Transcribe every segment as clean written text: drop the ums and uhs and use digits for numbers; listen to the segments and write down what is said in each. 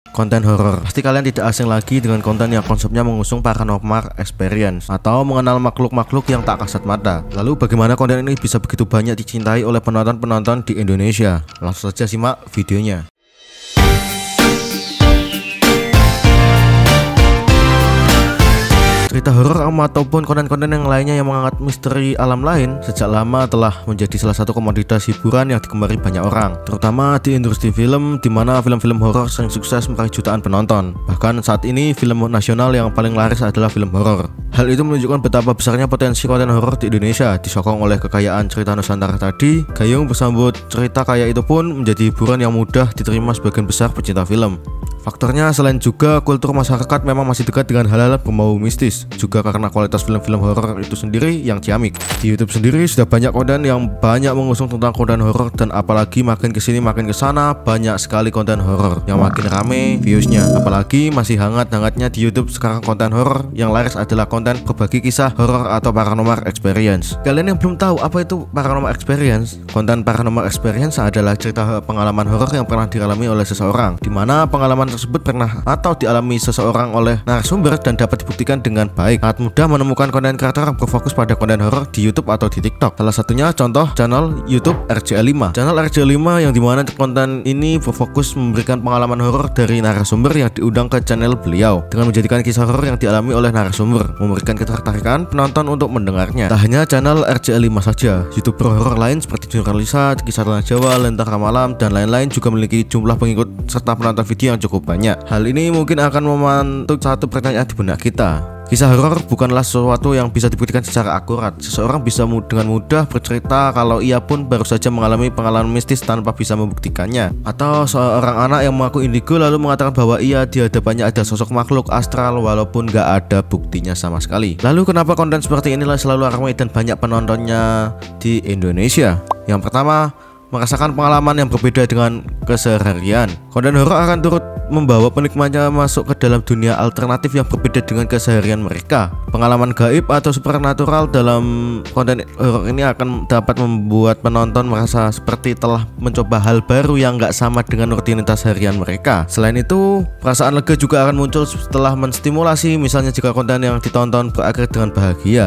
Konten horor. Pasti kalian tidak asing lagi dengan konten yang konsepnya mengusung paranormal experience atau mengenal makhluk-makhluk yang tak kasat mata. Lalu bagaimana konten ini bisa begitu banyak dicintai oleh penonton-penonton di Indonesia? Langsung saja simak videonya. Cerita horor ataupun konten-konten yang lainnya yang mengangkat misteri alam lain sejak lama telah menjadi salah satu komoditas hiburan yang digemari banyak orang, terutama di industri film, di mana film-film horor sering sukses meraih jutaan penonton. Bahkan saat ini film nasional yang paling laris adalah film horor. Hal itu menunjukkan betapa besarnya potensi konten horor di Indonesia. Disokong oleh kekayaan cerita Nusantara tadi, Gayung bersambut cerita kaya itu pun menjadi hiburan yang mudah diterima sebagian besar pecinta film. Faktornya selain juga kultur masyarakat memang masih dekat dengan hal-hal berbau mistis, juga karena kualitas film-film horor itu sendiri yang ciamik. Di YouTube sendiri sudah banyak konten yang banyak mengusung tentang konten horor, dan apalagi makin kesini makin kesana banyak sekali konten horor yang makin rame viewsnya. Apalagi masih hangat-hangatnya di YouTube sekarang konten horor yang laris adalah konten berbagi kisah horor atau paranormal experience. Kalian yang belum tahu apa itu paranormal experience? Konten paranormal experience adalah cerita pengalaman horor yang pernah dialami oleh seseorang, di mana pengalaman tersebut pernah atau dialami seseorang oleh narasumber dan dapat dibuktikan dengan baik. Sangat mudah menemukan konten kreator yang berfokus pada konten horor di YouTube atau di TikTok. Salah satunya contoh channel YouTube RJ5. Channel RJ5 yang dimana konten ini berfokus memberikan pengalaman horor dari narasumber yang diundang ke channel beliau, dengan menjadikan kisah horor yang dialami oleh narasumber memberikan ketertarikan penonton untuk mendengarnya. Tak hanya channel RJ5 saja, YouTuber horor lain seperti Jurnalisa, Kisah Tanah Jawa, Lentera Malam, dan lain-lain juga memiliki jumlah pengikut serta penonton video yang cukup banyak. Hal ini mungkin akan memantik satu pertanyaan di benak kita. Kisah horor bukanlah sesuatu yang bisa dibuktikan secara akurat. Seseorang bisa dengan mudah bercerita kalau ia pun baru saja mengalami pengalaman mistis tanpa bisa membuktikannya. Atau seorang anak yang mengaku indigo lalu mengatakan bahwa di hadapannya ada sosok makhluk astral walaupun gak ada buktinya sama sekali. Lalu kenapa konten seperti inilah selalu ramai dan banyak penontonnya di Indonesia? Yang pertama, merasakan pengalaman yang berbeda dengan keseharian. Konten horor akan turut membawa penikmatnya masuk ke dalam dunia alternatif yang berbeda dengan keseharian mereka. Pengalaman gaib atau supernatural dalam konten horor ini akan dapat membuat penonton merasa seperti telah mencoba hal baru yang gak sama dengan rutinitas harian mereka. Selain itu, perasaan lega juga akan muncul setelah menstimulasi, misalnya jika konten yang ditonton berakhir dengan bahagia.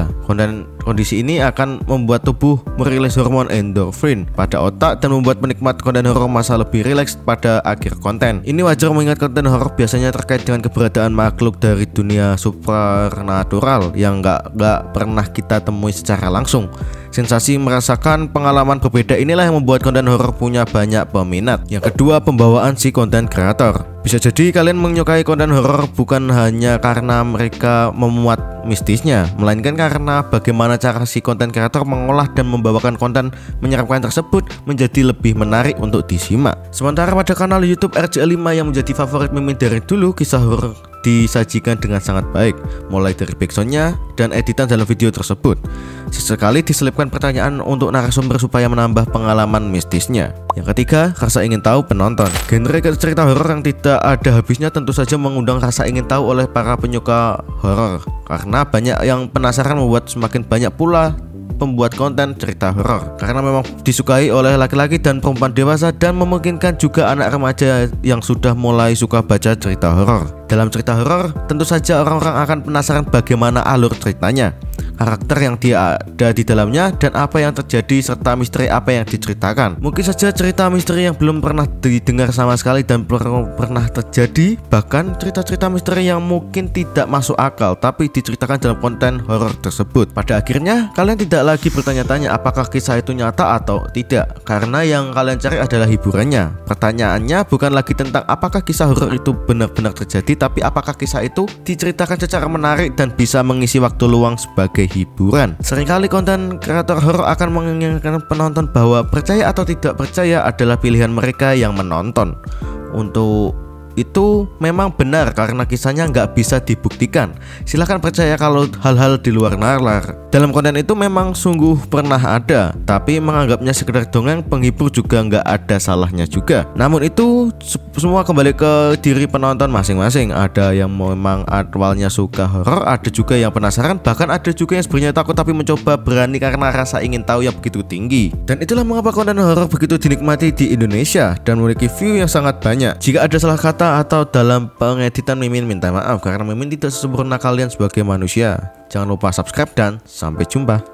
Kondisi ini akan membuat tubuh merilis hormon endorfin pada otak dan membuat penikmat konten horor merasa lebih rileks pada akhir konten. Ini wajar mengingat konten horor biasanya terkait dengan keberadaan makhluk dari dunia supernatural yang gak pernah kita temui secara langsung. Sensasi merasakan pengalaman berbeda inilah yang membuat konten horor punya banyak peminat. Yang kedua, pembawaan si konten kreator. Bisa jadi kalian menyukai konten horor bukan hanya karena mereka memuat mistisnya, melainkan karena bagaimana cara si konten kreator mengolah dan membawakan konten menyeramkan tersebut menjadi lebih menarik untuk disimak. Sementara pada kanal YouTube RJ5 yang menjadi favorit mimin dari dulu, kisah horor disajikan dengan sangat baik, mulai dari backsoundnya dan editan dalam video tersebut. Sesekali diselipkan pertanyaan untuk narasumber supaya menambah pengalaman mistisnya. Yang ketiga, rasa ingin tahu penonton. Genre cerita horor yang tidak ada habisnya tentu saja mengundang rasa ingin tahu oleh para penyuka horor, karena banyak yang penasaran membuat semakin banyak pula pembuat konten cerita horor, karena memang disukai oleh laki-laki dan perempuan dewasa, dan memungkinkan juga anak remaja yang sudah mulai suka baca cerita horor. Dalam cerita horor, tentu saja orang-orang akan penasaran bagaimana alur ceritanya, karakter yang dia ada di dalamnya, dan apa yang terjadi serta misteri apa yang diceritakan. Mungkin saja cerita misteri yang belum pernah didengar sama sekali dan pernah terjadi, bahkan cerita-cerita misteri yang mungkin tidak masuk akal tapi diceritakan dalam konten horor tersebut. Pada akhirnya kalian tidak lagi bertanya-tanya apakah kisah itu nyata atau tidak, karena yang kalian cari adalah hiburannya. Pertanyaannya bukan lagi tentang apakah kisah horor itu benar-benar terjadi, tapi apakah kisah itu diceritakan secara menarik dan bisa mengisi waktu luang sebagai hiburan. Seringkali konten kreator horor akan mengingatkan penonton bahwa percaya atau tidak percaya adalah pilihan mereka yang menonton. Untuk itu memang benar karena kisahnya nggak bisa dibuktikan. Silahkan percaya kalau hal-hal di luar nalar dalam konten itu memang sungguh pernah ada, tapi menganggapnya sekedar dongeng penghibur juga nggak ada salahnya juga. Namun itu semua kembali ke diri penonton masing-masing. Ada yang memang awalnya suka horor, ada juga yang penasaran, bahkan ada juga yang sebenarnya takut tapi mencoba berani karena rasa ingin tahu yang begitu tinggi. Dan itulah mengapa konten horor begitu dinikmati di Indonesia dan memiliki view yang sangat banyak. Jika ada salah kata kata atau dalam pengeditan Mimin minta maaf karena Mimin tidak sesempurna kalian sebagai manusia. Jangan lupa subscribe dan sampai jumpa.